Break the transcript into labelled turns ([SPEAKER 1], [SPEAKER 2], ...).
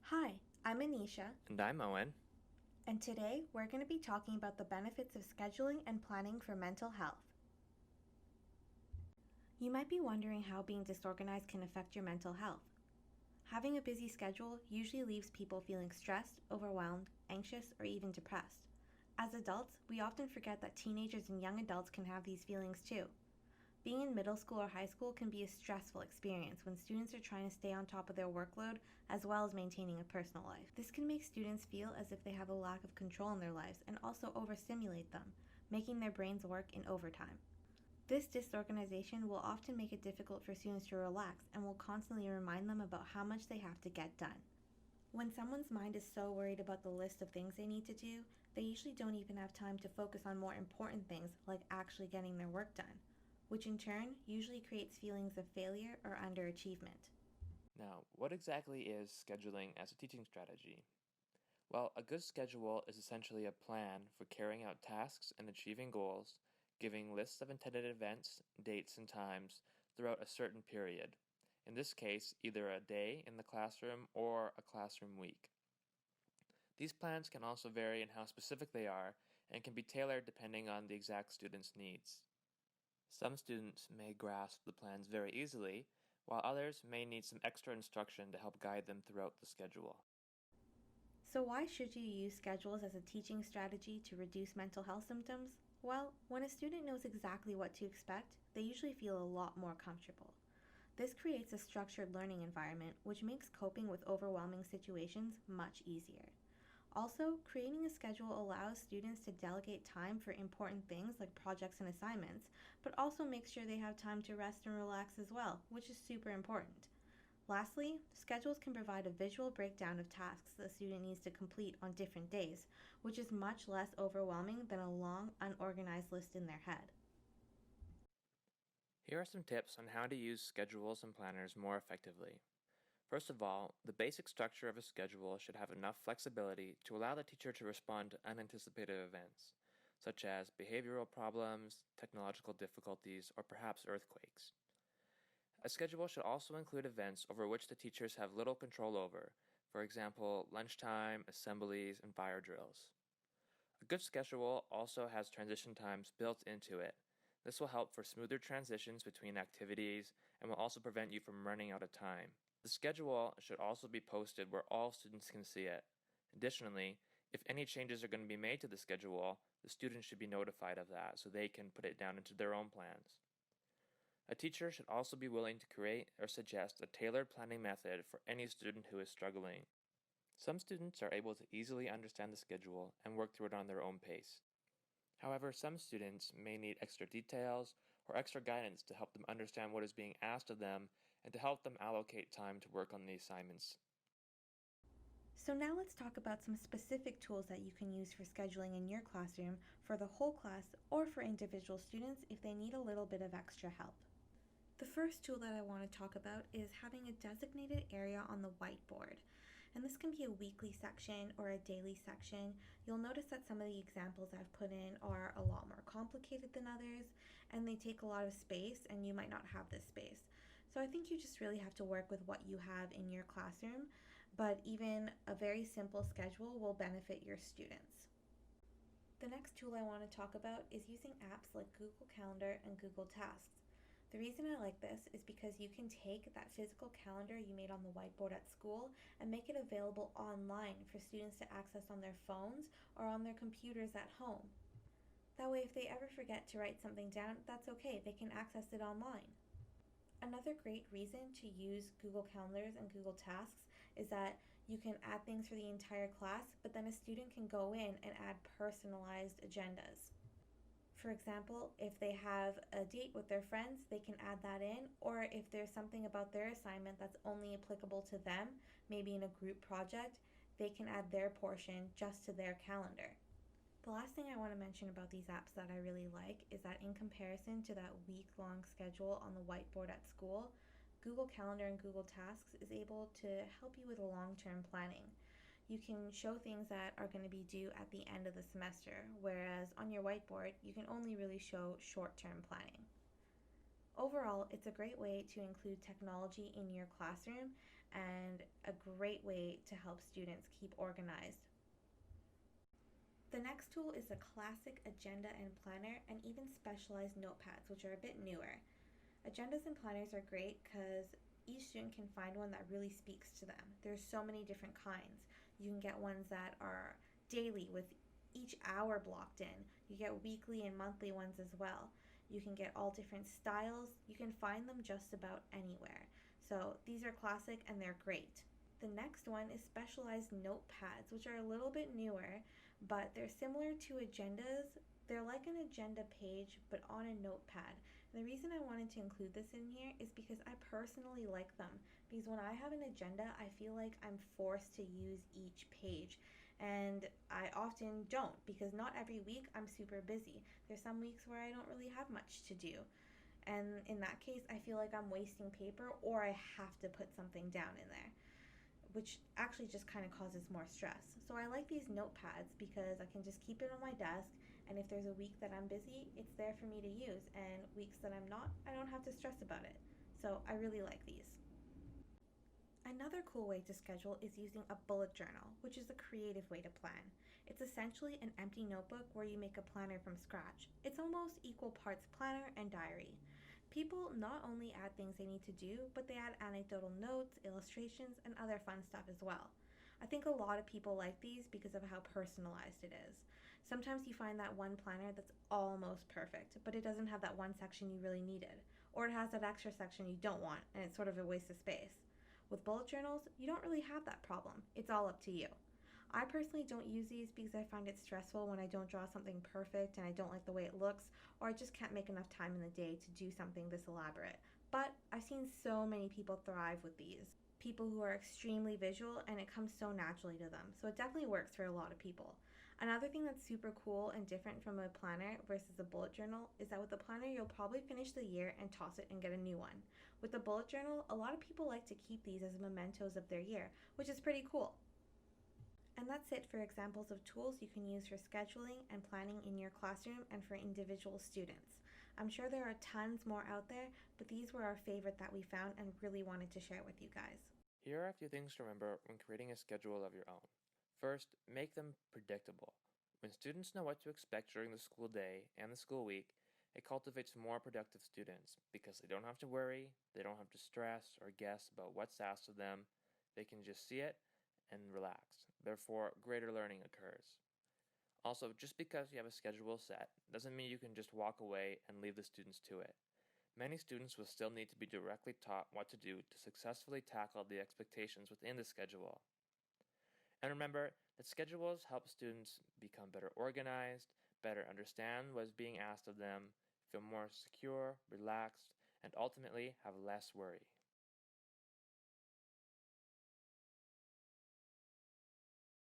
[SPEAKER 1] Hi, I'm Anisha,
[SPEAKER 2] And I'm Owen.
[SPEAKER 1] and today we're going to be talking about the benefits of scheduling and planning for mental health. You might be wondering how being disorganized can affect your mental health. Having a busy schedule usually leaves people feeling stressed, overwhelmed, anxious, or even depressed. As adults, we often forget that teenagers and young adults can have these feelings too. Being in middle school or high school can be a stressful experience when students are trying to stay on top of their workload as well as maintaining a personal life. This can make students feel as if they have a lack of control in their lives and also overstimulate them, making their brains work in overtime. This disorganization will often make it difficult for students to relax and will constantly remind them about how much they have to get done. When someone's mind is so worried about the list of things they need to do, they usually don't even have time to focus on more important things like actually getting their work done, which in turn usually creates feelings of failure or underachievement.
[SPEAKER 2] Now, what exactly is scheduling as a teaching strategy? Well, a good schedule is essentially a plan for carrying out tasks and achieving goals, giving lists of intended events, dates, and times throughout a certain period. In this case, either a day in the classroom or a classroom week. These plans can also vary in how specific they are and can be tailored depending on the exact student's needs. Some students may grasp the plans very easily, while others may need some extra instruction to help guide them throughout the schedule.
[SPEAKER 1] So, why should you use schedules as a teaching strategy to reduce mental health symptoms? Well, when a student knows exactly what to expect, they usually feel a lot more comfortable. This creates a structured learning environment, which makes coping with overwhelming situations much easier. Also, creating a schedule allows students to delegate time for important things like projects and assignments, but also makes sure they have time to rest and relax as well, which is super important. Lastly, schedules can provide a visual breakdown of tasks the student needs to complete on different days, which is much less overwhelming than a long, unorganized list in their head.
[SPEAKER 2] Here are some tips on how to use schedules and planners more effectively. First of all, the basic structure of a schedule should have enough flexibility to allow the teacher to respond to unanticipated events, such as behavioral problems, technological difficulties, or perhaps earthquakes. A schedule should also include events over which the teachers have little control over, for example, lunchtime, assemblies, and fire drills. A good schedule also has transition times built into it. This will help for smoother transitions between activities and will also prevent you from running out of time. The schedule should also be posted where all students can see it. Additionally, if any changes are going to be made to the schedule, the students should be notified of that so they can put it down into their own plans. A teacher should also be willing to create or suggest a tailored planning method for any student who is struggling. Some students are able to easily understand the schedule and work through it on their own pace. However, some students may need extra details or extra guidance to help them understand what is being asked of them and to help them allocate time to work on the assignments.
[SPEAKER 1] So, now let's talk about some specific tools that you can use for scheduling in your classroom for the whole class or for individual students if they need a little bit of extra help. The first tool that I want to talk about is having a designated area on the whiteboard. And this can be a weekly section or a daily section. You'll notice that some of the examples I've put in are a lot more complicated than others, and they take a lot of space, and you might not have this space. So I think you just really have to work with what you have in your classroom, but even a very simple schedule will benefit your students. The next tool I want to talk about is using apps like Google Calendar and Google Tasks. The reason I like this is because you can take that physical calendar you made on the whiteboard at school and make it available online for students to access on their phones or on their computers at home. That way, if they ever forget to write something down, that's okay, they can access it online. Another great reason to use Google Calendars and Google Tasks is that you can add things for the entire class, but then a student can go in and add personalized agendas. For example, if they have a date with their friends, they can add that in, or if there's something about their assignment that's only applicable to them, maybe in a group project, they can add their portion just to their calendar. The last thing I want to mention about these apps that I really like is that in comparison to that week long schedule on the whiteboard at school, Google Calendar and Google Tasks is able to help you with long term planning. You can show things that are going to be due at the end of the semester, whereas on your whiteboard, you can only really show short term planning. Overall, it's a great way to include technology in your classroom and a great way to help students keep organized. The next tool is the classic agenda and planner and even specialized notepads, which are a bit newer. Agendas and planners are great because each student can find one that really speaks to them. There's so many different kinds. You can get ones that are daily with each hour blocked in. You get weekly and monthly ones as well. You can get all different styles. You can find them just about anywhere. So these are classic and they're great. The next one is specialized notepads, which are a little bit newer, but they're similar to agendas. They're like an agenda page, but on a notepad. And the reason I wanted to include this in here is because I personally like them. Because when I have an agenda, I feel like I'm forced to use each page. And I often don't because not every week I'm super busy. There's some weeks where I don't really have much to do. And in that case, I feel like I'm wasting paper or I have to put something down in there, which actually just kind of causes more stress. So I like these notepads because I can just keep it on my desk, and if there's a week that I'm busy, it's there for me to use, and weeks that I'm not, I don't have to stress about it. So I really like these. Another cool way to schedule is using a bullet journal, which is a creative way to plan. It's essentially an empty notebook where you make a planner from scratch. It's almost equal parts planner and diary. People not only add things they need to do, but they add anecdotal notes, illustrations, and other fun stuff as well. I think a lot of people like these because of how personalized it is. Sometimes you find that one planner that's almost perfect, but it doesn't have that one section you really needed, or it has that extra section you don't want, and it's sort of a waste of space. With bullet journals, you don't really have that problem. It's all up to you. I personally don't use these because I find it stressful when I don't draw something perfect and I don't like the way it looks, or I just can't make enough time in the day to do something this elaborate. But I've seen so many people thrive with these. People who are extremely visual and it comes so naturally to them. So it definitely works for a lot of people. Another thing that's super cool and different from a planner versus a bullet journal is that with a planner, you'll probably finish the year and toss it and get a new one. With a bullet journal, a lot of people like to keep these as mementos of their year, which is pretty cool. And that's it for examples of tools you can use for scheduling and planning in your classroom and for individual students. I'm sure there are tons more out there, but these were our favorite that we found and really wanted to share with you guys.
[SPEAKER 2] Here are a few things to remember when creating a schedule of your own. First, make them predictable. When students know what to expect during the school day and the school week, it cultivates more productive students because they don't have to worry, they don't have to stress or guess about what's asked of them. They can just see it and relax. Therefore, greater learning occurs. Also, just because you have a schedule set doesn't mean you can just walk away and leave the students to it. Many students will still need to be directly taught what to do to successfully tackle the expectations within the schedule. And remember that schedules help students become better organized, better understand what is being asked of them, feel more secure, relaxed, and ultimately have less worry.